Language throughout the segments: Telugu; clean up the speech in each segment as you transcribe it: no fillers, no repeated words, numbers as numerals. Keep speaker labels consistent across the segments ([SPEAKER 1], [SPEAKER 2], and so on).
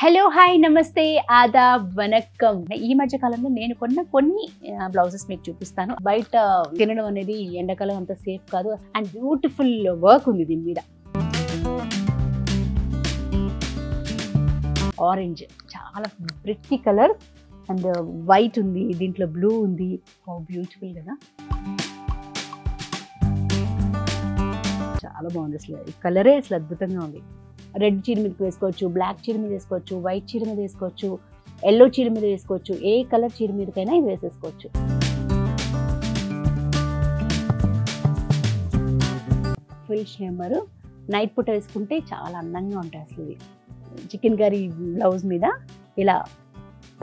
[SPEAKER 1] హలో హాయ్ నమస్తే ఆదాబ్ వనక్కం. ఈ మధ్య కాలంలో నేను కొన్ని బ్లౌజెస్ మీకు చూపిస్తాను. బయట తినడం అనేది ఎండాకాలం అంత సేఫ్ కాదు. అండ్ బ్యూటిఫుల్ వర్క్ ఉంది దీని మీద. ఆరెంజ్ చాలా ప్రిట్టి కలర్ అండ్ వైట్ ఉంది, దీంట్లో బ్లూ ఉంది. బ్యూటిఫుల్ కదా, చాలా బాగుంది. అసలు ఈ కలరే అసలు అద్భుతంగా ఉంది. రెడ్ చీర మీదకి వేసుకోవచ్చు, బ్లాక్ చీర మీద వేసుకోవచ్చు, వైట్ చీర మీద వేసుకోవచ్చు, ఎల్లో చీర మీద వేసుకోవచ్చు, ఏ కలర్ చీర మీదకైనా ఇది వేసేసుకోవచ్చు. ఫుల్ షేమర్ నైట్ పూట వేసుకుంటే చాలా అందంగా ఉంటాయి. అసలు ఇది చికెన్ కర్రీ బ్లౌజ్ మీద ఇలా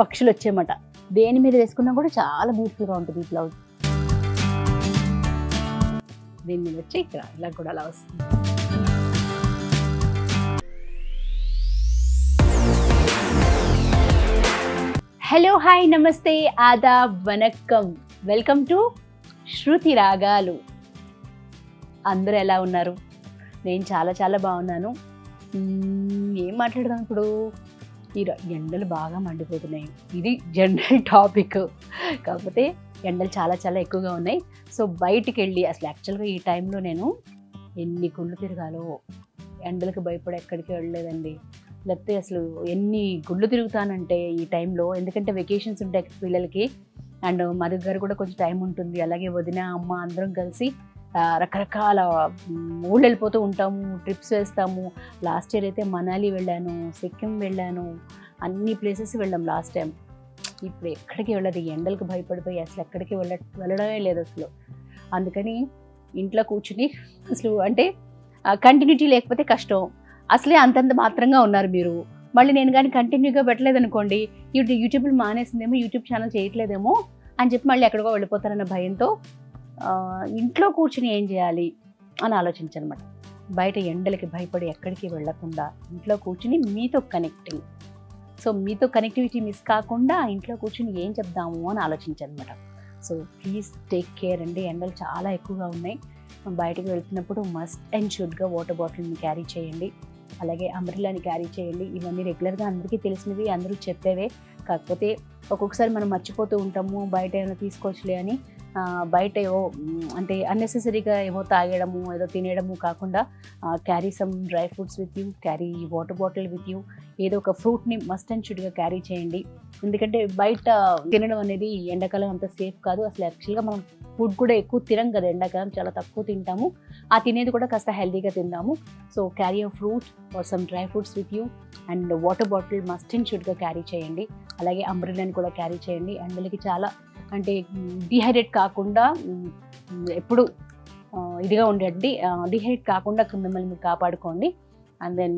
[SPEAKER 1] పక్షులు వచ్చేమాట, దేని మీద వేసుకున్నా కూడా చాలా బ్యూటిఫుల్గా ఉంటుంది ఈ బ్లౌజ్. దీని మీద వచ్చి ఇక్కడ ఇలా కూడా అలా వస్తుంది. హలో హాయ్ నమస్తే ఆదాబ్ వనక్కం. వెల్కమ్ టు శృతి రాగాలు. అందరూ ఎలా ఉన్నారు? నేను చాలా బాగున్నాను. ఏం మాట్లాడదాం ఇప్పుడు? ఈ ఎండలు బాగా మండిపోతున్నాయి. ఇది జనరల్ టాపిక్, కాకపోతే ఎండలు చాలా ఎక్కువగా ఉన్నాయి. సో బయటికి వెళ్ళి అసలు యాక్చువల్గా ఈ టైంలో నేను ఎన్ని గుళ్ళు తిరగాలో, ఎండలకు భయపడి ఎక్కడికి వెళ్ళలేదండి. లేకపోతే అసలు ఎన్ని గుళ్ళు తిరుగుతానంటే ఈ టైంలో, ఎందుకంటే వెకేషన్స్ ఉంటాయి పిల్లలకి. అండ్ మా దగ్గర కూడా కొంచెం టైం ఉంటుంది. అలాగే వదిన అమ్మ అందరం కలిసి రకరకాల ఊళ్ళు వెళ్ళిపోతూ ఉంటాము, ట్రిప్స్ వేస్తాము. లాస్ట్ ఇయర్ అయితే మనాలి వెళ్ళాను, సిక్కిం వెళ్ళాను, అన్ని ప్లేసెస్ వెళ్ళాం లాస్ట్ టైం. ఇప్పుడు ఎక్కడికి వెళ్ళదు, ఎండలకు భయపడిపోయి అసలు ఎక్కడికి వెళ్ళడమే లేదు అసలు. అందుకని ఇంట్లో కూర్చుని అసలు అంటే కంటిన్యూటీ లేకపోతే కష్టం. అసలే అంతంత మాత్రంగా ఉన్నారు మీరు. మళ్ళీ నేను కానీ కంటిన్యూగా పెట్టలేదనుకోండి, యూట్యూబ్లో మానేసిందేమో, యూట్యూబ్ ఛానల్ చేయట్లేదేమో అని చెప్పి మళ్ళీ ఎక్కడికో వెళ్ళిపోతారన్న భయంతో ఇంట్లో కూర్చుని ఏం చేయాలి అని ఆలోచించనమాట. బయట ఎండలకి భయపడి ఎక్కడికి వెళ్ళకుండా ఇంట్లో కూర్చుని మీతో కనెక్టింగ్. సో మీతో కనెక్టివిటీ మిస్ కాకుండా ఇంట్లో కూర్చుని ఏం చెప్దాము అని ఆలోచించనమాట. సో ప్లీజ్ టేక్ కేర్ అండి. ఎండలు చాలా ఎక్కువగా ఉన్నాయి. బయటకు వెళ్తున్నప్పుడు మస్ట్ అండ్ షుడ్గా వాటర్ బాటిల్ని క్యారీ చేయండి, అలాగే అంబ్రెల్లాని క్యారీ చేయండి. ఇవన్నీ రెగ్యులర్గా అందరికీ తెలిసినవి, అందరూ చెప్పేవే. కాకపోతే ఒక్కొక్కసారి మనం మర్చిపోతూ ఉంటాము. బయట ఏమైనా తీసుకోవచ్చులే అని బయట ఏవో అంటే అన్నెసెసరీగా ఏవో తాగేయడము, ఏదో తినేయడము కాకుండా carry some dry fruits with you, carry water bottle with you. ఏదో ఒక ఫ్రూట్ని మస్ట్ అండ్ షుడ్గా క్యారీ చేయండి. ఎందుకంటే బయట తినడం అనేది ఎండాకాలం అంత సేఫ్ కాదు. అసలు యాక్చువల్గా మనం ఫుడ్ కూడా ఎక్కువ తినం కదా, ఎండాకాలం చాలా తక్కువ తింటాము. ఆ తినేది కూడా కాస్త హెల్తీగా తిందాము. So carry a fruit or some dry fruits with you and water bottle must and షుడ్గా క్యారీ చేయండి. అలాగే అంబ్రెల్లాని కూడా క్యారీ చేయండి. ఎండలకి చాలా అంటే డిహైడ్రేట్ కాకుండా ఎప్పుడు ఇదిగా ఉండేది, డిహైడ్రేట్ కాకుండా మిమ్మల్ని మీరు కాపాడుకోండి. And then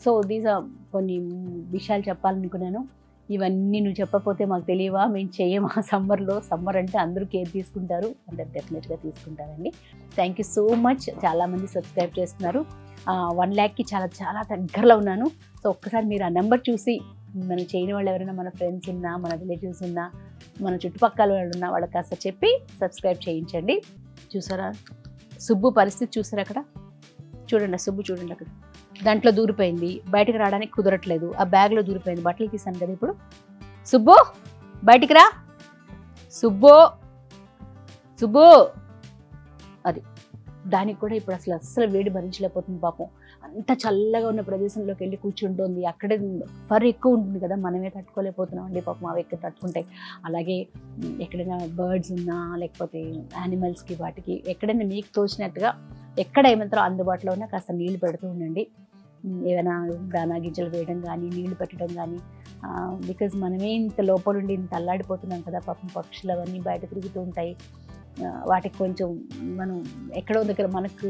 [SPEAKER 1] so these are కొన్ని విషయాలు చెప్పాలనుకున్నాను. ఇవన్నీ నువ్వు చెప్పకపోతే మాకు తెలియవా, మేము చెయ్యమా సమ్మర్లో? సమ్మర్ అంటే అందరూ కేర్ తీసుకుంటారు, అందరు డెఫినెట్గా తీసుకుంటారండి. Thank you so much. చాలామంది సబ్స్క్రైబ్ చేస్తున్నారు. 1 lakh చాలా దగ్గరలో ఉన్నాను. సో ఒక్కసారి మీరు ఆ నెంబర్ చూసి మనం చేయని వాళ్ళు ఎవరైనా మన ఫ్రెండ్స్ ఉన్నా, మన రిలేటివ్స్ ఉన్నా, మన చుట్టుపక్కల వాళ్ళు ఉన్నా వాళ్ళకి కాస్త చెప్పి సబ్స్క్రైబ్ చేయించండి. చూసారా సుబ్బు పరిస్థితి? చూసారా అక్కడ చూడండి, సుబ్బు చూడండి అక్కడ దాంట్లో దూరిపోయింది, బయటకు రావడానికి కుదరట్లేదు. ఆ బ్యాగ్లో దూరిపోయింది. బట్టలు తీసాను కదా ఇప్పుడు. సుబ్బు బయటికి రా, సుబ్బు అది. దానికి కూడా ఇప్పుడు అసలు వేడి భరించలేకపోతుంది పాపం. అంత చల్లగా ఉన్న ప్రదేశంలోకి వెళ్ళి కూర్చుంటుంది. అక్కడే ఫర్ ఎక్కువ ఉంటుంది కదా, మనమే తట్టుకోలేకపోతున్నాం అండి పాపం. అవి ఎక్కడ తట్టుకుంటాయి. అలాగే ఎక్కడైనా బర్డ్స్ ఉన్నా లేకపోతే యానిమల్స్కి వాటికి ఎక్కడైనా మీకు తోచినట్టుగా ఎక్కడ ఏమంటారో అందుబాటులో ఉన్నా కాస్త నీళ్లు పెడుతూ ఉండండి. ఏమైనా దానా గింజలు వేయడం కానీ, నీళ్లు పెట్టడం కానీ. బికాజ్ మనమే ఇంత లోపల ఉండి ఇంత అల్లాడిపోతున్నాం కదా పాపం. పక్షులు అవన్నీ బయట తిరుగుతూ ఉంటాయి. వాటికి కొంచెం మనం ఎక్కడో దగ్గర మనకు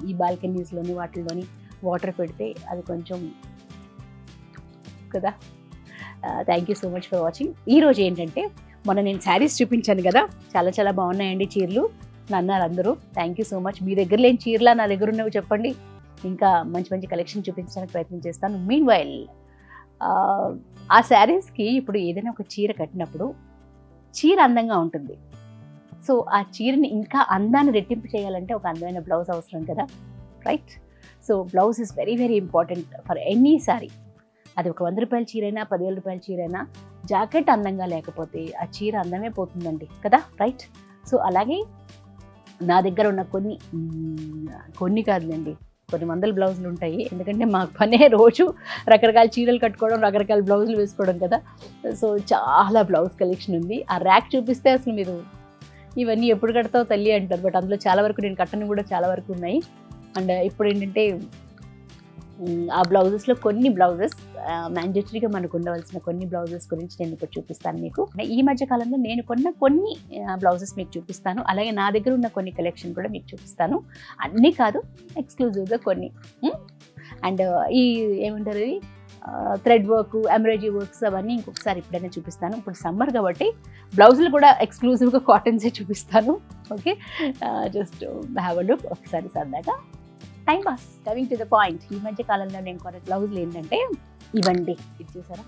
[SPEAKER 1] ఈ బాల్కనీస్లోని వాటిల్లోని వాటర్ పెడితే అది కొంచెం కదా. Thank you so much for watching. ఈరోజు ఏంటంటే మొన్న నేను శారీస్ చూపించాను కదా, చాలా బాగున్నాయండి చీరలు అన్నారు అందరూ. Thank you so much. మీ దగ్గర లేని చీరలా నా దగ్గర ఉన్నవి చెప్పండి, ఇంకా మంచి కలెక్షన్ చూపించడానికి ప్రయత్నం చేస్తాను. మీన్ వైల్ ఆ శారీస్కి ఇప్పుడు ఏదైనా ఒక చీర కట్టినప్పుడు చీర అందంగా ఉంటుంది. సో ఆ చీరని ఇంకా అందాన్ని రెట్టింపు చేయాలంటే ఒక అందమైన బ్లౌజ్ అవసరం కదా, right? So blouse is very important for any sorry. అది ఒక 100 రూపాయల చీరైనా 10,000 రూపాయల చీరైనా జాకెట్ అందంగా లేకపోతే ఆ చీర అందమే పోతుందండి కదా, రైట్? సో అలాగే నా దగ్గర ఉన్న కొన్ని కాదులేండి, కొన్ని వందల బ్లౌజులు ఉంటాయి. ఎందుకంటే మాకు పనే రోజు రకరకాల చీరలు కట్టుకోవడం, రకరకాల బ్లౌజులు వేసుకోవడం కదా. సో చాలా బ్లౌజ్ కలెక్షన్ ఉంది. ఆ ర్యాక్ చూపిస్తే అసలు మీరు ఇవన్నీ ఎప్పుడు కడతావు తల్లి అంటారు. బట్ అందులో చాలా వరకు నేను కట్టను కూడా చాలా వరకు ఉన్నాయి. అండ్ ఇప్పుడు ఏంటంటే ఆ బ్లౌజెస్లో కొన్ని బ్లౌజెస్ మ్యాండేటరీగా మనకు ఉండవలసిన కొన్ని బ్లౌజెస్ గురించి నేను ఇప్పుడు చూపిస్తాను మీకు. ఈ మధ్య కాలంలో నేను కొన్న కొన్ని బ్లౌజెస్ మీకు చూపిస్తాను. అలాగే నా దగ్గర ఉన్న కొన్ని కలెక్షన్ కూడా మీకు చూపిస్తాను. అన్నీ కాదు, ఎక్స్క్లూజివ్గా కొన్ని. అండ్ ఈ ఏమంటారు, థ్రెడ్ వర్క్, ఎంబ్రాయిడరీ వర్క్స్ అవన్నీ ఇంకొకసారి ఎప్పుడైనా చూపిస్తాను. ఇప్పుడు సమ్మర్ కాబట్టి బ్లౌజులు కూడా ఎక్స్క్లూజివ్గా కాటన్సే చూపిస్తాను. Okay, just have a look ఒకసారి సరదాగా time pass. Coming to the point, ఈ మధ్య కాలంలో నేను కొన్న బ్లౌజులు ఏంటంటే ఇవ్వండి. ఇది చూసారా,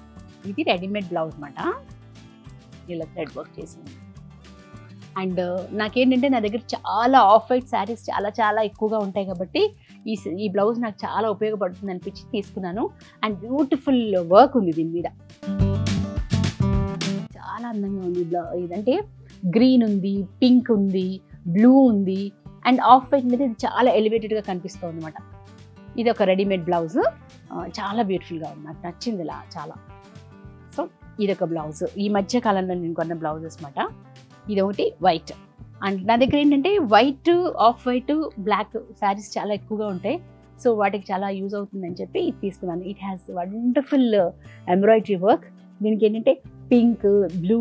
[SPEAKER 1] ఇది రెడీమేడ్ బ్లౌజ్ అన్నమాట. ఇలా థ్రెడ్ వర్క్ చేసింది. అండ్ నాకేంటంటే నా దగ్గర చాలా ఆఫ్ వైట్ శారీస్ చాలా ఎక్కువగా ఉంటాయి కాబట్టి ఈ బ్లౌజ్ నాకు చాలా ఉపయోగపడుతుంది అనిపించి తీసుకున్నాను. అండ్ బ్యూటిఫుల్ వర్క్ ఉంది దీని మీద, చాలా అందంగా ఉంది. ఇదంటే గ్రీన్ ఉంది, పింక్ ఉంది, బ్లూ ఉంది, అండ్ ఆఫ్ వైట్ మీద ఇది చాలా ఎలివేటెడ్గా కనిపిస్తుంది అనమాట. ఇది ఒక రెడీమేడ్ బ్లౌజ్, చాలా బ్యూటిఫుల్గా ఉంది, నాకు నచ్చింది ఇలా చాలా. సో ఇది ఒక బ్లౌజ్, ఈ మధ్య కాలంలో నేను కొన్న బ్లౌజెస్ అనమాట. ఇది ఒకటి వైట్. అండ్ నా దగ్గర ఏంటంటే white, off white, black saris చాలా ఎక్కువగా ఉంటాయి. సో వాటికి చాలా యూజ్ అవుతుందని చెప్పి ఇది తీసుకున్నాను. It has wonderful embroidery work. దీనికి ఏంటంటే పింక్, బ్లూ,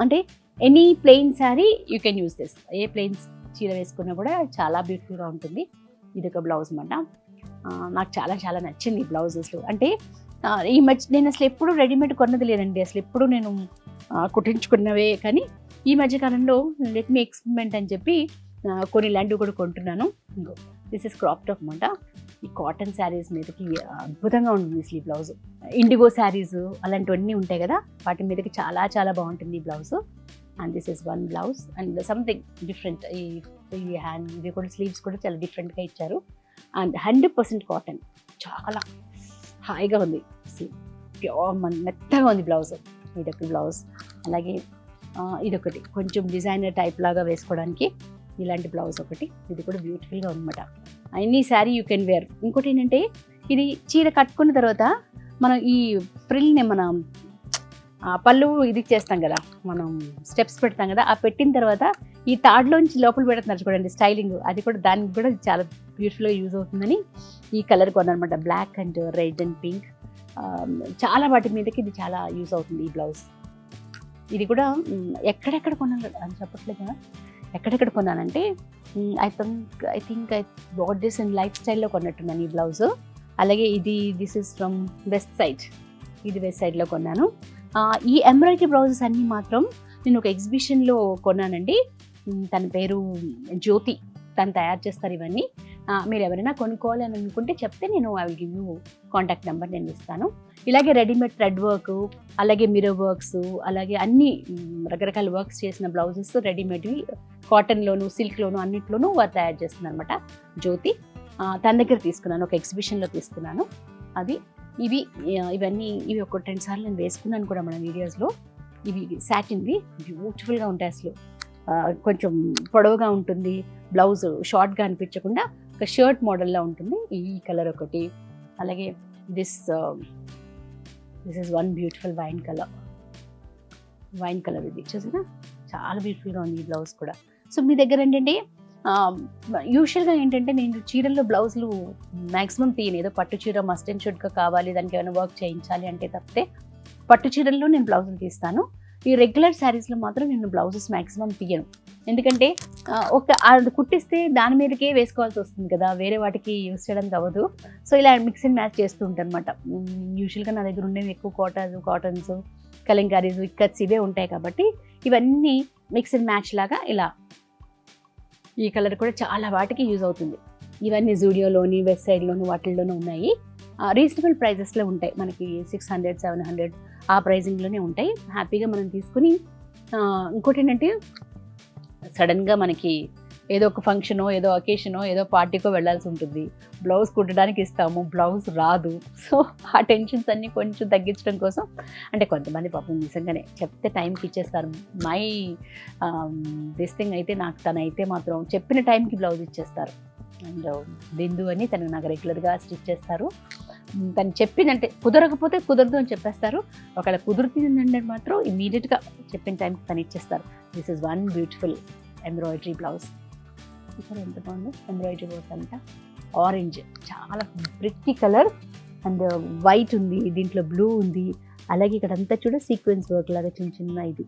[SPEAKER 1] అంటే any plain sari you can use this. A plain చీర వేసుకున్నా కూడా చాలా బ్యూటిఫుల్గా ఉంటుంది. ఇది ఒక బ్లౌజ్ అన్నమాట. నాకు చాలా నచ్చింది ఈ బ్లౌజెస్లో. అంటే ఈ మధ్య నేను అసలు ఎప్పుడు రెడీమేడ్ కొన్నది లేదండి, అసలు ఎప్పుడు నేను కుట్టించుకున్నవే. కానీ ఈ మధ్యకాలంలో లెట్ మీ ఎక్స్పెరిమెంట్ అని చెప్పి కొన్ని ఇలాంటివి కూడా కొంటున్నాను. ఇంకో దిస్ ఇస్ క్రాప్ టాప్ అన్నమాట. ఈ కాటన్ శారీస్ మీదకి అద్భుతంగా ఉంటుంది ఈ బ్లౌజ్. ఇండిగో శారీస్ అలాంటివన్నీ ఉంటాయి కదా, వాటి మీదకి చాలా బాగుంటుంది ఈ blouse. And this is one blouse and something different. ఈ హ్యాండ్ ఇది కూడా స్లీవ్స్ కూడా చాలా డిఫరెంట్గా ఇచ్చారు. అండ్ 100% కాటన్, చాలా హాయిగా ఉంది, ప్యూర్ మెత్తగా ఉంది బ్లౌజ్. ఇదొక బ్లౌజ్. అలాగే ఇదొకటి కొంచెం డిజైనర్ టైప్ లాగా వేసుకోవడానికి ఇలాంటి బ్లౌజ్ ఒకటి, ఇది కూడా బ్యూటిఫుల్గా ఉందన్నమాట. Any sari you can wear. ఇంకోటి ఏంటంటే ఇది చీర కట్టుకున్న తర్వాత మనం ఈ ఫ్రిల్ని మనం పళ్ళు ఇది చేస్తాం కదా, మనం స్టెప్స్ పెడతాం కదా, ఆ పెట్టిన తర్వాత ఈ తాడులోంచి లోపల పెడుతున్నారు చూడండి స్టైలింగ్, అది కూడా దానికి కూడా చాలా బ్యూటిఫుల్గా యూజ్ అవుతుందని ఈ కలర్ కొన్నమాట. Black and red and pink, చాలా వాటి మీదకి ఇది చాలా యూజ్ అవుతుంది ఈ బ్లౌజ్. ఇది కూడా ఎక్కడెక్కడ కొన్నాను అని చెప్పట్లేదు కదా, ఎక్కడెక్కడ కొన్నానంటే I think I bought this in లైఫ్ స్టైల్లో కొన్నట్టున్నాను ఈ బ్లౌజ్. అలాగే this is from Westside, ఇది వెస్ట్ సైడ్లో కొన్నాను. ఈ ఎంబ్రాయిడరీ బ్లౌజెస్ అన్నీ మాత్రం నేను ఒక ఎగ్జిబిషన్లో కొన్నానండి. తన పేరు జ్యోతి, తను తయారు చేస్తారు ఇవన్నీ. మీరు ఎవరైనా కొనుక్కోవాలి అని అనుకుంటే చెప్తే నేను I will give you contact number నేను ఇస్తాను. ఇలాగే రెడీమేడ్ థ్రెడ్ వర్క్, అలాగే మిర్రర్ వర్క్స్, అలాగే అన్ని రకరకాల వర్క్స్ చేసిన బ్లౌజెస్ రెడీమేడ్వి కాటన్లోను, సిల్క్లోను అన్నిట్లోనూ వారు తయారు చేస్తున్నారు అనమాట జ్యోతి. తన దగ్గర తీసుకున్నాను, ఒక ఎగ్జిబిషన్లో తీసుకున్నాను. ఇవన్నీ ఒక 2 సార్లు నేను వేసుకున్నాను కూడా మన వీడియోస్లో. ఇవి సాటిన్వి బ్యూటిఫుల్గా ఉంటాయి, అసలు కొంచెం పొడవుగా ఉంటుంది, బ్లౌజ్ షార్ట్గా అనిపించకుండా ఒక షర్ట్ మోడల్లో ఉంటుంది. ఈ కలర్ ఒకటి, అలాగే this is one beautiful wine colour ఇది చూసారా, చాలా బ్యూటిఫుల్గా ఉంది ఈ బ్లౌజ్ కూడా. సో మీ దగ్గర ఏంటంటే యూజువల్గా ఏంటంటే నేను చీరల్లో బ్లౌజులు మ్యాక్సిమం తీయను. ఏదో పట్టు చీర మస్ట్ అండ్ షుడ్గా కావాలి, దానికి ఏమైనా వర్క్ చేయించాలి అంటే తప్పితే పట్టు చీరల్లో నేను బ్లౌజులు తీస్తాను. ఈ రెగ్యులర్ శారీస్లో మాత్రం నేను బ్లౌజెస్ మ్యాక్సిమం తీయను. ఎందుకంటే అది కుట్టిస్తే దాని మీదకే వేసుకోవాల్సి వస్తుంది కదా, వేరే వాటికి యూజ్ చేయడానికి అవ్వదు. సో ఇలా మిక్స్ అండ్ మ్యాచ్ చేస్తూ ఉంటాను అనమాట. యూజువల్గా నా దగ్గర ఉండేవి ఎక్కువ కాటన్స్, కలంకారీస్, ఇక్కత్స్ ఇవే ఉంటాయి కాబట్టి ఇవన్నీ మిక్స్ అండ్ మ్యాచ్ లాగా ఇలా. ఈ కలర్ కూడా చాలా వాటికి యూజ్ అవుతుంది. ఇవన్నీ జూడియోలోని, వెస్ట్ సైడ్లోను, వాటిల్లోనూ ఉన్నాయి. రీజనబుల్ ప్రైజెస్లో ఉంటాయి, మనకి 600, 700 ఆ ప్రైజింగ్లోనే ఉంటాయి. హ్యాపీగా మనం తీసుకుని ఇంకోటి ఏంటంటే సడన్గా మనకి ఏదో ఒక ఫంక్షనో, ఏదో అకేషనో, ఏదో పార్టీకో వెళ్ళాల్సి ఉంటుంది. బ్లౌజ్ కుట్టడానికి ఇస్తాము, బ్లౌజ్ రాదు. సో ఆ టెన్షన్స్ అన్నీ కొంచెం తగ్గించడం కోసం, అంటే కొంతమంది పాపం నిజంగానే చెప్తే టైంకి ఇచ్చేస్తారు. మై దిస్ థింగ్ అయితే తనైతే మాత్రం చెప్పిన టైంకి బ్లౌజ్ ఇచ్చేస్తారు. అండ్ బిందు అని తను నాకు రెగ్యులర్గా స్టిచ్ చేస్తారు. తను చెప్పిందంటే కుదరకపోతే కుదరదు అని చెప్పేస్తారు. ఒకవేళ కుదురుతుందంటే మాత్రం ఇమీడియట్గా చెప్పిన టైంకి తను ఇచ్చేస్తారు. This is one beautiful embroidery blouse. ఇక్కడ ఎంత బాగుందో ఎంబ్రాయిడరీ వర్క్ అంతా. ఆరెంజ్ చాలా ప్రిట్టి కలర్ అండ్ వైట్ ఉంది, దీంట్లో బ్లూ ఉంది. అలాగే ఇక్కడ అంతా చూడ సీక్వెన్స్ వర్క్ లాగా చిన్న ఇది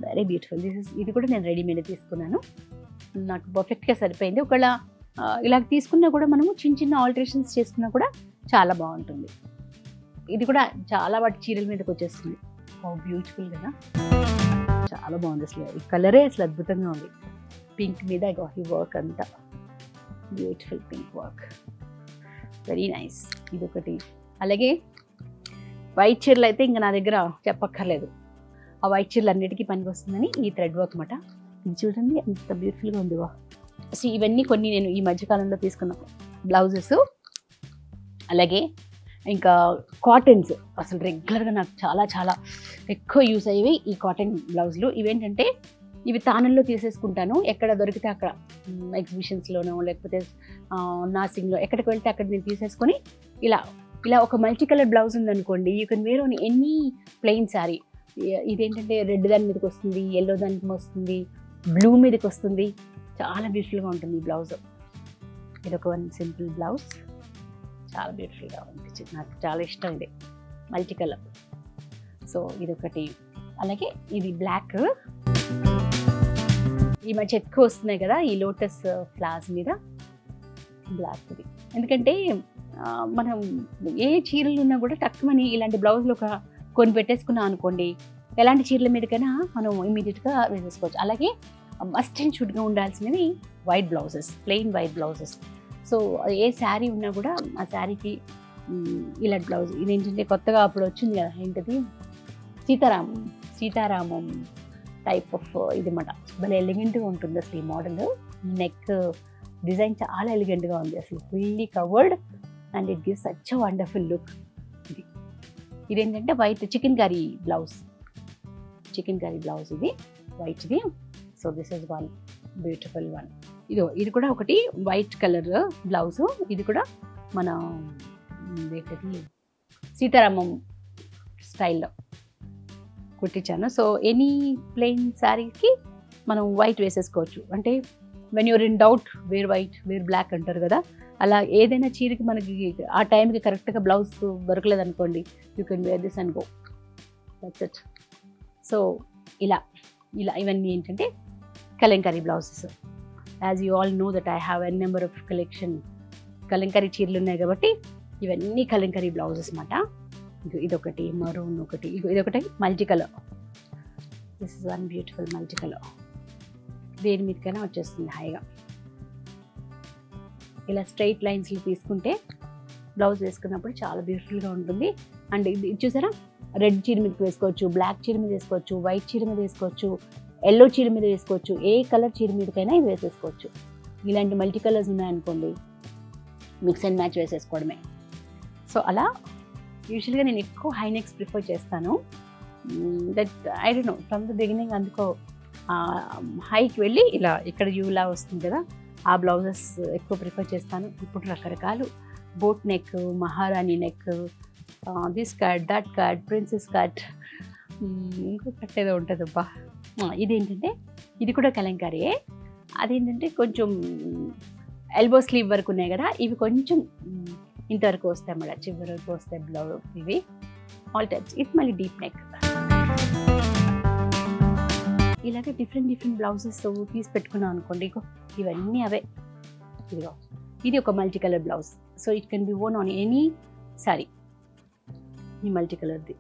[SPEAKER 1] వెరీ బ్యూటిఫుల్. ఇది కూడా నేను రెడీమేడ్ తీసుకున్నాను. నాకు పర్ఫెక్ట్గా సరిపోయింది. ఒకవేళ ఇలా తీసుకున్నా కూడా మనము చిన్న ఆల్టరేషన్స్ చేసుకున్నా కూడా చాలా బాగుంటుంది. ఇది కూడా చాలా వాటి చీరల మీదకి వచ్చేస్తుంది. బ్యూటిఫుల్ కదా, చాలా బాగుంది. అసలు ఈ కలరే అసలు అద్భుతంగా ఉంది. పింక్ మీద ఈ వర్క్ అంతా beautiful pink work, very nice. ఇది ఒకటి. అలాగే వైట్ చీరలు అయితే ఇంకా నా దగ్గర చెప్పక్కర్లేదు. ఆ వైట్ చీరలు అన్నిటికీ పనికి వస్తుందని ఈ థ్రెడ్ వర్క్ అన్నమాట. ఇది చూడండి ఎంత బ్యూటిఫుల్గా ఉంది. సో ఇవన్నీ కొన్ని నేను ఈ మధ్యకాలంలో తీసుకున్న బ్లౌజెస్. అలాగే ఇంకా కాటన్స్ అసలు రెగ్యులర్గా నాకు చాలా చాలా ఎక్కువ యూస్ అయ్యేవి ఈ కాటన్ బ్లౌజులు. ఇవేంటంటే ఇవి తానంలో తీసేసుకుంటాను, ఎక్కడ దొరికితే అక్కడ ఎగ్జిబిషన్స్లోనో లేకపోతే నాసింగ్లో ఎక్కడికి వెళ్తే అక్కడ నేను తీసేసుకొని ఇలా ఒక మల్టీ కలర్ బ్లౌజ్ ఉందనుకోండి, you can wear on any plain sari. ఇదేంటంటే రెడ్ దాని మీదకి వస్తుంది, ఎల్లో దానికి వస్తుంది, బ్లూ మీదకి వస్తుంది. చాలా బ్యూటిఫుల్గా ఉంటుంది ఈ బ్లౌజ్. ఇదొక వన్ సింపుల్ బ్లౌజ్, చాలా బ్యూటిఫుల్గా అనిపించింది. నాకు చాలా ఇష్టం ఇది మల్టీ కలర్. సో ఇదొకటి. అలాగే ఇది బ్లాక్, ఈ మధ్య ఎక్కువ వస్తున్నాయి కదా ఈ లోటస్ ఫ్లవర్స్ మీద బ్లాక్. ఇది ఎందుకంటే మనం ఏ చీరలు ఉన్నా కూడా తక్కువని ఇలాంటి బ్లౌజ్లు కొన్ని పెట్టేసుకున్నాం అనుకోండి, ఎలాంటి చీరల మీదకైనా మనం ఇమీడియట్గా వేసేసుకోవచ్చు. అలాగే మస్ట్ అండ్ షుడ్గా ఉండాల్సినవి white blouses, plain white blouses. So ఏ శారీ ఉన్నా కూడా ఆ శారీకి ఇలాంటి బ్లౌజ్. ఇదేంటంటే కొత్తగా అప్పుడు వచ్చింది కదా, ఏంటది సీతారామం టైప్ ఆఫ్ ఇది అన్నమాట. భలే ఎలిగెంట్గా ఉంటుంది అసలు ఈ మోడల్. నెక్ డిజైన్ చాలా ఎలిగెంట్గా ఉంది అసలు, fully covered and it gives such a wonderful look. ఇదేంటంటే వైట్ చికెన్ కర్రీ బ్లౌజ్ ఇది వైట్ది. So this is one beautiful one. ఇది కూడా ఒకటి వైట్ కలర్ బ్లౌజు. ఇది కూడా మన ఏంటది సీతారామం స్టైల్లో కుట్టించాను. సో ఎనీ ప్లెయిన్ శారీకి మనం వైట్ వేసేసుకోవచ్చు. అంటే when you're in doubt wear white wear black అంటారు కదా, అలా ఏదైనా చీరకి మనకి ఆ టైంకి కరెక్ట్గా బ్లౌజ్ దొరకలేదు అనుకోండి, you can wear this and go, that's it. So ఇలా ఇవన్నీ ఏంటంటే Kalamkari blouses. As you all know that I have n number of collection Kalamkari చీరలు ఉన్నాయి కాబట్టి ఇవన్నీ కలంకారీ బ్లౌజెస్ అన్నమాట. ఇదొకటి మరూన్ ఒకటి, ఇదొకటి multi colour. This is one beautiful multi colour. దేని మీదకైనా వచ్చేస్తుంది హాయిగా. ఇలా స్ట్రైట్ లైన్స్లో తీసుకుంటే బ్లౌజ్ వేసుకున్నప్పుడు చాలా బ్యూటిఫుల్గా ఉంటుంది. అండ్ ఇది చూసారా, రెడ్ చీర మీదకి వేసుకోవచ్చు, బ్లాక్ చీర మీద వేసుకోవచ్చు, వైట్ చీర మీద వేసుకోవచ్చు, ఎల్లో చీర మీద వేసుకోవచ్చు, ఏ కలర్ చీర మీదకైనా ఇది వేసేసుకోవచ్చు. ఇలాంటి మల్టీ కలర్స్ ఉన్నాయనుకోండి, మిక్స్ అండ్ మ్యాచ్ వేసేసుకోవడమే. సో అలా యూజువల్గా నేను ఎక్కువ హైనెక్స్ ప్రిఫర్ చేస్తాను. That I don't know from the beginning, అందుకో హైకి వెళ్ళి ఇలా ఇక్కడ యూలా వస్తుంది కదా, ఆ బ్లౌజెస్ ఎక్కువ ప్రిఫర్ చేస్తాను. ఇప్పుడు రకరకాలు బోట్ నెక్, మహారాణి neck, this cut, that cut, princess cut, ఇంకో కట్ ఏదో ఉంటుంది అబ్బా. ఇదేంటంటే ఇది కూడా కలంకారీయే. అదేంటంటే కొంచెం ఎల్బో స్లీవ్ వరకు ఉన్నాయి కదా, ఇవి కొంచెం ఇంతవరకు వస్తాయి అన్నమాట, చివరి వరకు వస్తాయి బ్లౌజ్. ఇవి ఆల్ టైప్స్. ఇది మళ్ళీ డీప్ నెక్. ఇలాగే డిఫరెంట్ బ్లౌజెస్ తీసి పెట్టుకున్నాం అనుకోండి, ఇవన్నీ అవే. ఇదిగో ఇది ఒక multi colour blouse. So it can be own on any sari. ఈ మల్టీ కలర్ది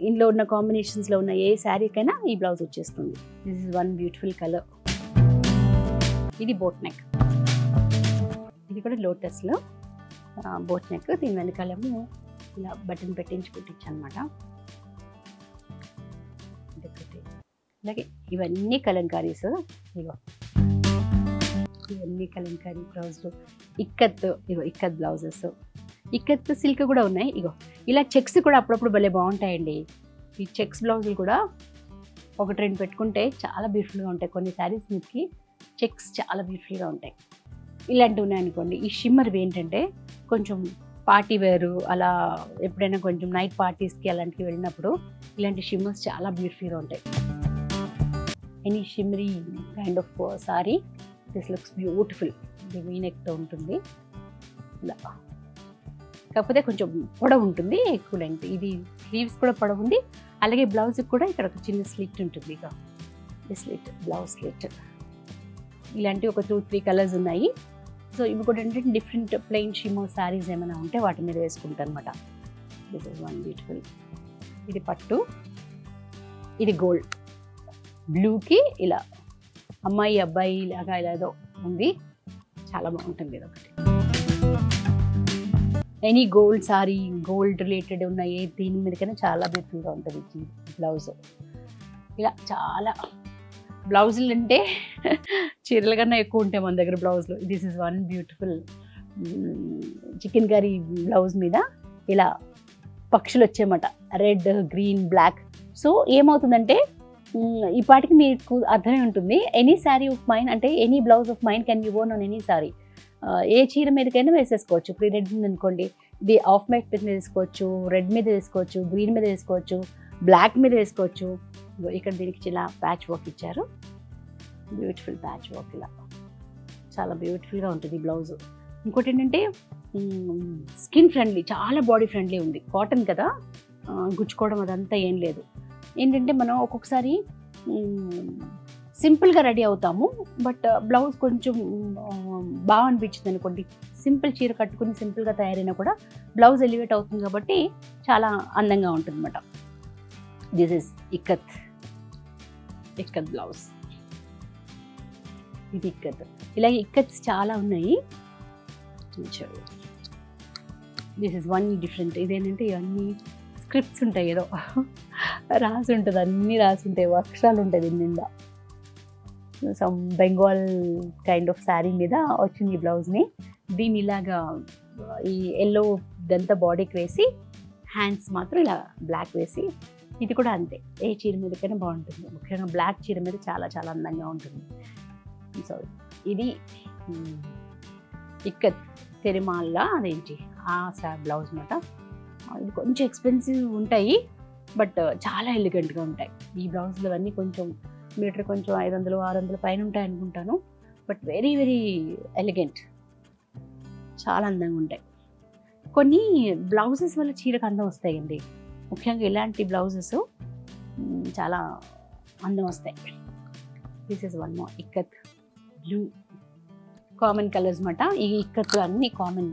[SPEAKER 1] ఇందులో ఉన్న కాంబినేషన్స్లో ఉన్న ఏ శారీకైనా ఈ బ్లౌజ్ వచ్చేస్తుంది. This is one beautiful colour. ఇది బోట్ నెక్. ఇది కూడా లోటస్లో బోట్ నెక్. దీని వెనకాలేమో ఇలా బటన్ పెట్టించి కుట్టించాను అనమాట. అలాగే ఇవన్నీ కలంకారీస్. ఇగో ఇవన్నీ కలంకారీ బ్లౌజులు, ఇక్కత్, ఇగో ఇక్కత్ బ్లౌజెస్, ఇక్కత్ సిల్క్ కూడా ఉన్నాయి. ఇగో ఇలా చెక్స్ కూడా అప్పుడప్పుడు భలే బాగుంటాయండి. ఈ చెక్స్ బ్లౌజులు కూడా ఒకటి రెండు పెట్టుకుంటే చాలా బ్యూటిఫుల్గా ఉంటాయి. కొన్ని శారీస్ మీదకి చెక్స్ చాలా బ్యూటిఫుల్గా ఉంటాయి. ఇలాంటివి ఉన్నాయనుకోండి. ఈ షిమ్మర్వి ఏంటంటే కొంచెం పార్టీ వేరు, అలా ఎప్పుడైనా కొంచెం నైట్ పార్టీస్కి అలాంటివి వెళ్ళినప్పుడు ఇలాంటి షిమ్మర్స్ చాలా బ్యూటిఫుల్గా ఉంటాయి. Any shimmery kind of sorry, this looks beautiful. ఇది వీ నెక్తో ఉంటుంది ఇలా, కాకపోతే కొంచెం పొడవు ఉంటుంది, ఎక్కువ లెంగ్త్. ఇది స్లీవ్స్ కూడా పొడవు ఉంది, అలాగే బ్లౌజ్కి కూడా ఇక్కడ ఒక చిన్న స్లిట్ ఉంటుంది. ఇక ఈ స్లిట్, బ్లౌజ్ స్లిట్. ఇలాంటివి ఒక 2-3 కలర్స్ ఉన్నాయి. సో ఇవి కూడా ఏంటంటే డిఫరెంట్ ప్లెయిన్ షిమ్మర్ శారీస్ ఏమైనా ఉంటే వాటి మీద వేసుకుంటాను అనమాట. This is one beautiful. ఇది పట్టు, ఇది గోల్డ్. బ్లూకి ఇలా అమ్మాయి అబ్బాయి లాగా ఇలా ఏదో ఉంది, చాలా బాగుంటుంది. ఇది ఒకటి. Any gold sorry, gold related ఉన్న ఏ దీని మీదకైనా చాలా బ్యూటిఫుల్గా ఉంటుంది బ్లౌజ్. ఇలా చాలా బ్లౌజులు అంటే చీరల కన్నా ఎక్కువ ఉంటాయి మన దగ్గర బ్లౌజ్లో. This is one beautiful chikankari blouse మీద ఇలా పక్షులు వచ్చేయమాట, రెడ్, గ్రీన్, బ్లాక్. సో ఏమవుతుందంటే ఈ పాటికి మీకు అర్థమై ఉంటుంది. ఎనీ శారీ ఆఫ్ మైన్ అంటే any blouse of mine can be worn on any sari. ఏ చీర మీదకైనా వేసేసుకోవచ్చు. ఇప్పుడు రెడ్ ఉందనుకోండి, ఇది ఆఫ్ వైట్ మీద వేసుకోవచ్చు, రెడ్ మీద వేసుకోవచ్చు, గ్రీన్ మీద వేసుకోవచ్చు, బ్లాక్ మీద వేసుకోవచ్చు. ఇక్కడ దీనికి ఇలా ప్యాచ్ వర్క్ ఇచ్చారు, బ్యూటిఫుల్ ప్యాచ్ వర్క్. ఇలా చాలా బ్యూటిఫుల్గా ఉంటుంది ఈ బ్లౌజ్. ఇంకోటి ఏంటంటే స్కిన్ ఫ్రెండ్లీ, చాలా బాడీ ఫ్రెండ్లీ ఉంది. కాటన్ కదా, గుచ్చుకోవడం అదంతా ఏం లేదు. ఏంటంటే మనం ఒక్కొక్కసారి సింపుల్గా రెడీ అవుతాము, బట్ బ్లౌజ్ కొంచెం బాగా అనిపించింది అనుకోండి. సింపుల్ చీర కట్టుకుని సింపుల్గా తయారైనా కూడా బ్లౌజ్ ఎలివేట్ అవుతుంది కాబట్టి చాలా అందంగా ఉంటుంది అన్నమాట. This is ikat, ikat blouse. ఇది ఇక్కత్. ఇలాగే ఇక్కత్స్ చాలా ఉన్నాయి. This is one different. ఇదేంటంటే ఇవన్నీ స్క్రిప్ట్స్ ఉంటాయి, ఏదో రాసి ఉంటుంది, అన్నీ రాసి ఉంటాయి, అక్షరాలు ఉంటాయి దీని నిండా. Some Bengal kind of sari మీద వచ్చింది ఈ బ్లౌజ్ని. దీన్ని ఇలాగా ఈ ఎల్లో ఇదంతా బాడీకి వేసి, హ్యాండ్స్ మాత్రం ఇలా బ్లాక్ వేసి, ఇది కూడా అంతే. ఏ చీర మీదకైనా బాగుంటుంది, ముఖ్యంగా బ్లాక్ చీర మీద చాలా చాలా అందంగా ఉంటుంది. సో ఇది ఇక్కత్ తెరిమాల్లా అదేంటి ఆ బ్లౌజ్ అనమాట. ఇది కొంచెం ఎక్స్పెన్సివ్ ఉంటాయి, బట్ చాలా ఎలిగెంట్గా ఉంటాయి ఈ బ్లౌజులు అన్నీ. కొంచెం మీటర్ కొంచెం 500-600 పైన ఉంటాయి అనుకుంటాను, బట్ వెరీ వెరీ ఎలిగెంట్, చాలా అందంగా ఉంటాయి. కొన్ని బ్లౌజెస్ వల్ల చీరకు అందం వస్తాయండి, ముఖ్యంగా ఇలాంటి బ్లౌజెస్ చాలా అందం వస్తాయి. This is one more ikat blue. Common colours అన్నమాట ఈ ఇక్కత్, అన్నీ కామన్,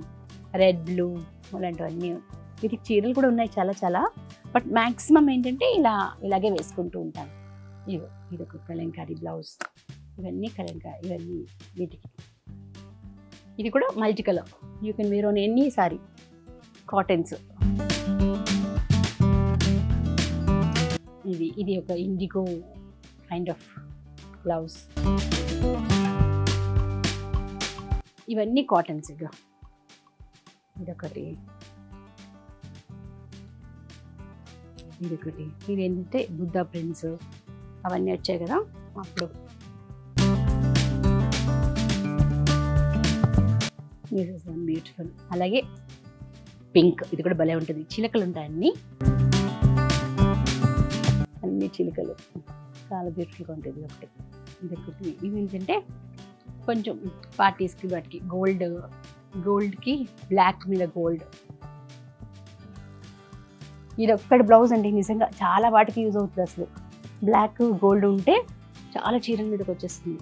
[SPEAKER 1] రెడ్, బ్లూ అలాంటివన్నీ. వీటికి చీరలు కూడా ఉన్నాయి చాలా చాలా, బట్ మ్యాక్సిమం ఏంటంటే ఇలాగే వేసుకుంటూ ఉంటాను. ఇది ఒక కలంకారీ బ్లౌజ్, ఇవన్నీ కలంకారీ, ఇవన్నీ వీటికి. ఇది కూడా multi colour, you can wear on any sari, cottons. ఇది ఒక ఇండిగో కైండ్ ఆఫ్ బ్లౌజ్. ఇవన్నీ కాటన్స్. ఇదొకటి, ఇదొకటి. ఇది ఏంటంటే బుద్ధా ప్రింట్స్ అవన్నీ వచ్చాయి కదా అప్పుడు. This is one beautiful. అలాగే పింక్, ఇది కూడా భలే ఉంటుంది. చిలకలు ఉంటాయి, అన్ని చిలుకలు, చాలా బ్యూటిఫుల్గా ఉంటుంది. ఒకటి ఇదొకటి. ఇవి ఏంటంటే కొంచెం పార్టీస్కి వాటికి గోల్డ్కి బ్లాక్ మీద గోల్డ్. ఇది ఒక్కటి బ్లౌజ్ అండి, నిజంగా చాలా వాటికి యూజ్ అవుతుంది. అసలు బ్లాక్ గోల్డ్ ఉంటే చాలా చీరల మీదకి వచ్చేస్తుంది.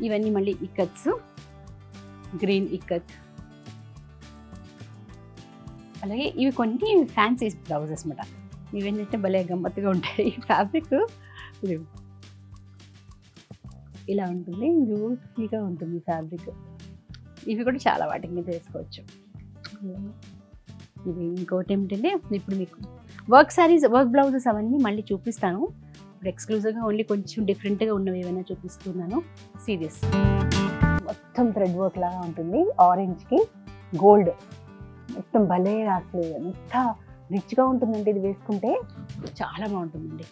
[SPEAKER 1] ఇవన్నీ మళ్ళీ ఇక్కత్స్, గ్రీన్ ఇక్కత్. అలాగే ఇవి కొన్ని ఫ్యాన్సీ బ్లౌజెస్ అన్నమాట. ఇవేంటంటే భలే గమ్మత్తుగా ఉంటాయి. ఫ్యాబ్రిక్ ఇలా ఉంటుంది, బ్యూటిఫుల్గా ఉంటుంది ఫ్యాబ్రిక్. ఇవి కూడా చాలా వాటి మీద వేసుకోవచ్చు. ఇది ఇంకోటి ఏమిటంటే, ఇప్పుడు మీకు వర్క్ శారీస్, వర్క్ బ్లౌజెస్ అవన్నీ మళ్ళీ చూపిస్తాను. ఇప్పుడు ఎక్స్క్లూజివ్గా ఓన్లీ కొంచెం డిఫరెంట్గా ఉన్నవి ఏమైనా చూపిస్తున్నాను. సీరియస్ మొత్తం థ్రెడ్ వర్క్ లాగా ఉంటుంది. ఆరెంజ్కి గోల్డ్ మొత్తం భలే, అసలు ఎంత రిచ్గా ఉంటుందంటే ఇది వేసుకుంటే చాలా బాగుంటుందండి,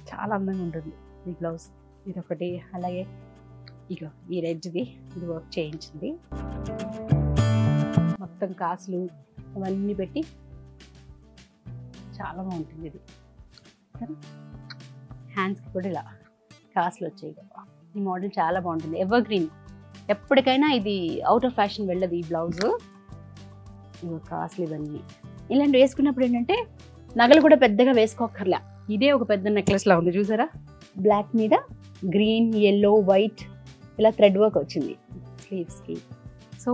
[SPEAKER 1] చాలా అందంగా ఉంటుంది ఈ బ్లౌజ్. ఇది ఒకటి, అలాగే ఇక ఈ రెడ్ది ఇది వర్క్ చేయించింది, మొత్తం కాసులు అవన్నీ పెట్టి చాలా బాగుంటుంది ఇది. హ్యాండ్స్కి కూడా ఇలా కాసులు వచ్చాయి కదా. ఈ మోడల్ చాలా బాగుంటుంది, ఎవర్ గ్రీన్, ఎప్పటికైనా ఇది అవుట్ ఆఫ్ ఫ్యాషన్ వెళ్ళదు ఈ బ్లౌజు. ఇవి కాసులు ఇవన్నీ ఇలాంటి వేసుకున్నప్పుడు ఏంటంటే నగలు కూడా పెద్దగా వేసుకోకర్లే. ఇదే ఒక పెద్ద నెక్లెస్ లా ఉంది చూసారా, బ్లాక్ మీద గ్రీన్, ఎల్లో, వైట్ ఇలా థ్రెడ్ వర్క్ వచ్చింది స్లీవ్స్కి. సో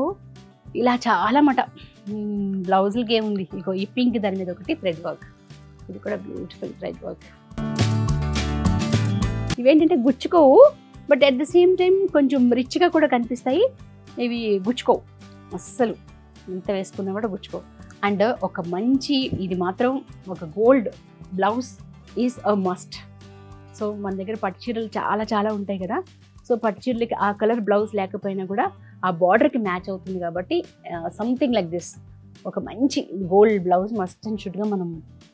[SPEAKER 1] ఇలా చాలా మట బ్లౌజులకి ఏముంది, ఇగో ఈ పింక్ దాని మీద ఒకటి థ్రెడ్ వర్క్, ఇది కూడా బ్యూటిఫుల్ థ్రెడ్ వర్క్. ఇవేంటంటే గుచ్చుకోవు, but at the same time కొంచెం రిచ్గా కూడా కనిపిస్తాయి. ఇవి గుచ్చుకోవు అస్సలు, ఎంత వేసుకున్నా కూడా గుచ్చుకోవు. అండ్ ఒక మంచి, ఇది మాత్రం ఒక gold blouse is a must. So మన దగ్గర పట్టు చీరలు చాలా చాలా ఉంటాయి కదా, సో పట్టు చీరలకి ఆ కలర్ బ్లౌజ్ లేకపోయినా కూడా ఆ బార్డర్కి మ్యాచ్ అవుతుంది కాబట్టి సంథింగ్ లైక్ దిస్ ఒక మంచి గోల్డ్ బ్లౌజ్ మస్ట్ అండ్ షుడ్గా మనం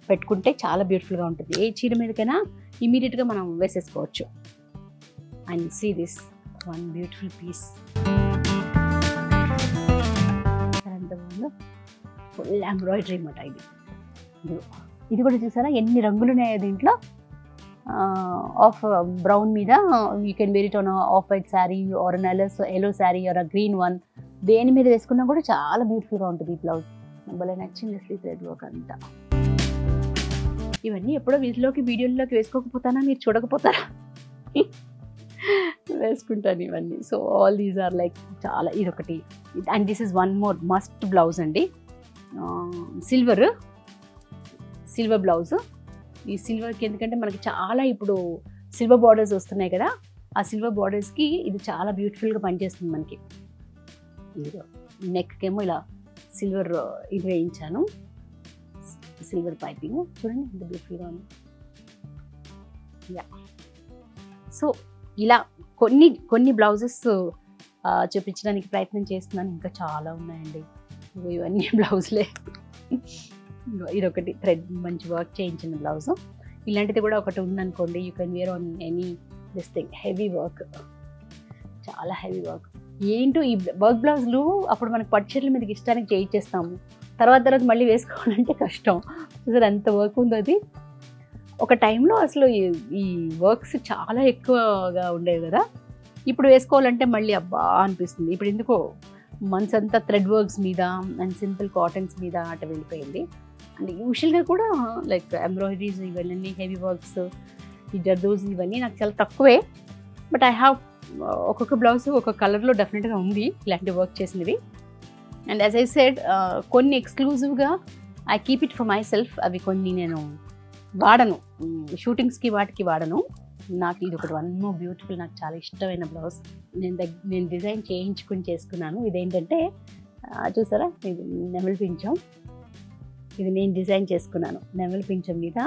[SPEAKER 1] పెట్టుకుంటే చాలా బ్యూటిఫుల్గా ఉంటుంది. ఏ చీర మీదకైనా ఇమీడియట్గా మనం వేసేసుకోవచ్చు. And see this one beautiful piece, ఎంత బాగుందో, ఫుల్ ఎంబ్రాయిడరీ అన్నమాట ఇది. ఇది కూడా చూసారా ఎన్ని రంగులు ఉన్నాయో దీంట్లో. ఆఫ్ బ్రౌన్ మీద you can wear it on off white sari or an yellow sari or a green one, దేని మీద వేసుకున్నా కూడా చాలా బ్యూటిఫుల్గా ఉంటుంది ఈ బ్లౌజ్. భలే నచ్చింది అసలు థ్రెడ్ వర్క్ అంతా. ఇవన్నీ ఎప్పుడో వీడియోలోకి వేసుకోకపోతానా, మీరు చూడకపోతారా? వేసుకుంటాను ఇవన్నీ. So all these are like చాలా, ఇదొకటి. And this is one more must blouse అండి, సిల్వర్ బ్లౌజ్. ఈ సిల్వర్కి ఎందుకంటే మనకి చాలా ఇప్పుడు సిల్వర్ బార్డర్స్ వస్తున్నాయి కదా, ఆ సిల్వర్ బార్డర్స్కి ఇది చాలా బ్యూటిఫుల్గా పనిచేస్తుంది మనకి. నెక్కేమో ఇలా సిల్వర్ ఇది వేయించాను, సిల్వర్ పైపింగ్ చూడండి ఎంత బ్యూటిఫుల్గా ఉంది. యా, సో ఇలా కొన్ని బ్లౌజెస్ చూపించడానికి ప్రయత్నం చేస్తున్నాను, ఇంకా చాలా ఉన్నాయండి. ఇవన్నీ బ్లౌజ్లే. ఇదొకటి థ్రెడ్ మంచి వర్క్ చేయించిన బ్లౌజ్. ఇలాంటిది కూడా ఒకటి ఉందనుకోండి, you can wear on any this thing. Heavy work, చాలా హెవీ వర్క్. ఏంటో ఈ వర్క్ బ్లౌజులు అప్పుడు మనకు పట్టు చీరల మీదకి ఇష్టానికి చేయించేస్తాము, తర్వాత మళ్ళీ వేసుకోవాలంటే కష్టం. అసలు ఎంత వర్క్ ఉందో అది. ఒక టైంలో అసలు ఈ వర్క్స్ చాలా ఎక్కువగా ఉండేవి కదా, ఇప్పుడు వేసుకోవాలంటే మళ్ళీ అబ్బా అనిపిస్తుంది. ఇప్పుడు ఎందుకో మనసంతా థ్రెడ్ వర్క్స్ మీద అండ్ సింపుల్ కాటన్స్ మీద అట వెళ్ళిపోయింది. అండ్ యూజువల్గా కూడా లైక్ ఎంబ్రాయిడరీస్ ఇవన్నీ హెవీ వర్క్స్, ఈ జర్దోస్ ఇవన్నీ నాకు చాలా తక్కువే. బట్ ఐ హ్యావ్ ఒక్కొక్క బ్లౌజ్ ఒక్కొక్క కలర్లో డెఫినెట్గా ఉంది ఇలాంటి వర్క్ చేసినవి. అండ్ యాజ్ ఐ సెడ్ కొన్ని ఎక్స్క్లూజివ్గా I keep it for my self. అవి కొన్ని నేను వాడను, షూటింగ్స్కి వాటికి వాడను. నాకు ఇది ఒకటి వన్ మోర్ బ్యూటిఫుల్, నాకు చాలా ఇష్టమైన బ్లౌజ్. నేను డిజైన్ చేయించుకుని చేసుకున్నాను. ఇదేంటంటే చూసారా, ఇది నెమలి పించం, ఇది నేను డిజైన్ చేసుకున్నాను. నెమలి పించం మీద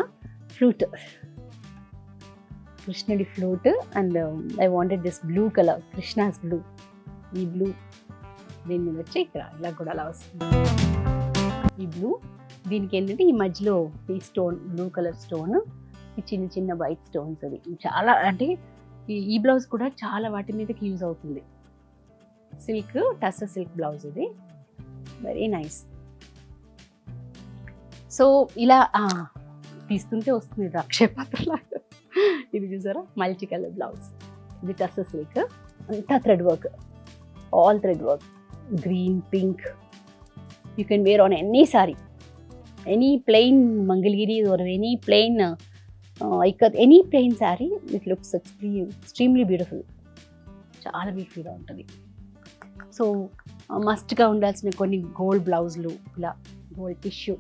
[SPEAKER 1] ఫ్లూట్, కృష్ణుడి flute. And I wanted this blue colour, Krishna's blue. ఈ బ్లూ దీని మీద వచ్చి ఇక్కడ ఇలా కూడా అలా వస్తుంది ఈ బ్లూ. దీనికి ఏంటంటే ఈ మధ్యలో ఈ స్టోన్, బ్లూ కలర్ స్టోన్, ఈ చిన్న చిన్న వైట్ స్టోన్స్. అది చాలా, అంటే ఈ బ్లౌజ్ కూడా చాలా వాటి మీదకి యూజ్ అవుతుంది. సిల్క్, టస్సర్ సిల్క్ బ్లౌజ్ ఇది, వెరీ నైస్. సో ఇలా తీస్తుంటే వస్తుంది అక్షయపాత్రలాగా. ఇది చూసారా మల్టీ కలర్ బ్లౌజ్, ఇది టస్సర్ సిల్క్, అంతా thread work, all thread work, green, pink. You can wear on any sari, any plain Mangalagiri or any plain any plain sari. It looks extremely beautiful, చాలా బ్యూటిఫుల్గా ఉంటుంది. సో మస్ట్గా ఉండాల్సిన కొన్ని గోల్డ్ బ్లౌజులు, ఇలా గోల్డ్ టిష్యూ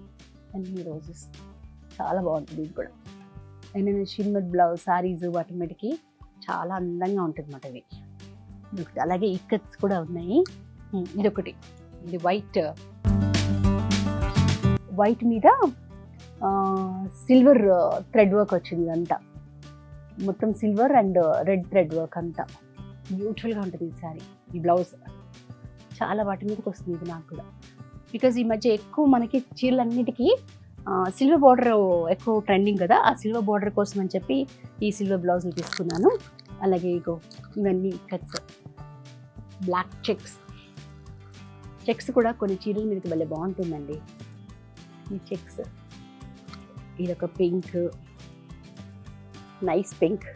[SPEAKER 1] అన్ని రోజెస్, చాలా బాగుంటుంది ఇది కూడా. అండ్ షిమ్మర్ బ్లౌజ్ శారీస్ వాటి మీదకి చాలా అందంగా ఉంటుంది అన్నమాట ఇవి. అలాగే ఇక్కత్స్ కూడా ఉన్నాయి. ఇదొకటి, ఇది వైట్ మీద సిల్వర్ థ్రెడ్ వర్క్ వచ్చింది అంతా, మొత్తం silver and red thread work అంతా. బ్యూటిఫుల్గా ఉంటుంది ఈ శారీ. ఈ బ్లౌజ్ చాలా వాటి మీదకి వస్తుంది ఇది నాకు కూడా. బికాజ్ ఈ మధ్య ఎక్కువ మనకి చీరలన్నిటికీ సిల్వర్ బార్డర్ ఎక్కువ ట్రెండింగ్ కదా, ఆ సిల్వర్ బార్డర్ కోసం అని చెప్పి ఈ సిల్వర్ బ్లౌజులు తీసుకున్నాను. అలాగే ఇగో ఇవన్నీ కట్స్, బ్లాక్ చెక్స్ కూడా కొన్ని చీరల మీదకి భలే బాగుంటుందండి ఈ చెక్స్. ఇదొక pink, nice pink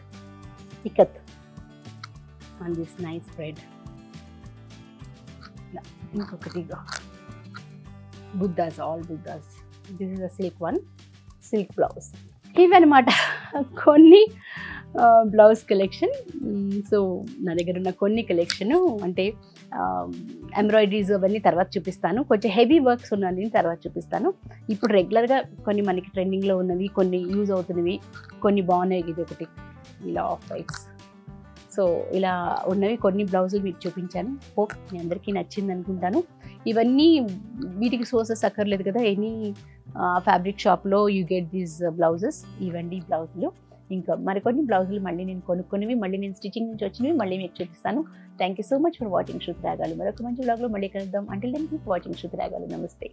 [SPEAKER 1] ikat and this nice red. ఇంకొకటి Buddhas, all Buddhas. This is a silk one, silk blouse. ఇవన్నమాట కొన్ని బ్లౌజ్ కలెక్షన్. సో నా దగ్గర ఉన్న కొన్ని కలెక్షను అంటే ఎంబ్రాయిడరీస్ అవన్నీ తర్వాత చూపిస్తాను. కొంచెం హెవీ వర్క్స్ ఉన్నది తర్వాత చూపిస్తాను. ఇప్పుడు రెగ్యులర్గా కొన్ని మనకి ట్రెండింగ్లో ఉన్నవి, కొన్ని యూజ్ అవుతున్నవి, కొన్ని బాగున్నాయి. ఇది ఒకటి ఇలా ఆఫ్ వైట్స్. సో ఇలా ఉన్నవి కొన్ని బ్లౌజులు మీకు చూపించాను. హోప్ మీ అందరికీ నచ్చింది అనుకుంటాను. ఇవన్నీ వీటికి సోర్సెస్ అక్కర్లేదు కదా, ఎనీ ఫ్యాబ్రిక్ షాప్లో యూ గెట్ దీస్ బ్లౌజెస్. ఇవండి బ్లౌజులు. ఇంకా మరికొన్ని బ్లౌజులు మళ్ళీ నేను కొనుక్కొనివి, మళ్ళీ నేను స్టిచ్చింగ్ నుంచి వచ్చినవి మళ్ళీ మీకు చూపిస్తాను. Thank you so much for watching Shruti Ragalu. మరొక మంచి బ్లాగ్లో మళ్ళీ కలుద్దాం. Until then keep watching Shruti Ragalu. నమస్తే.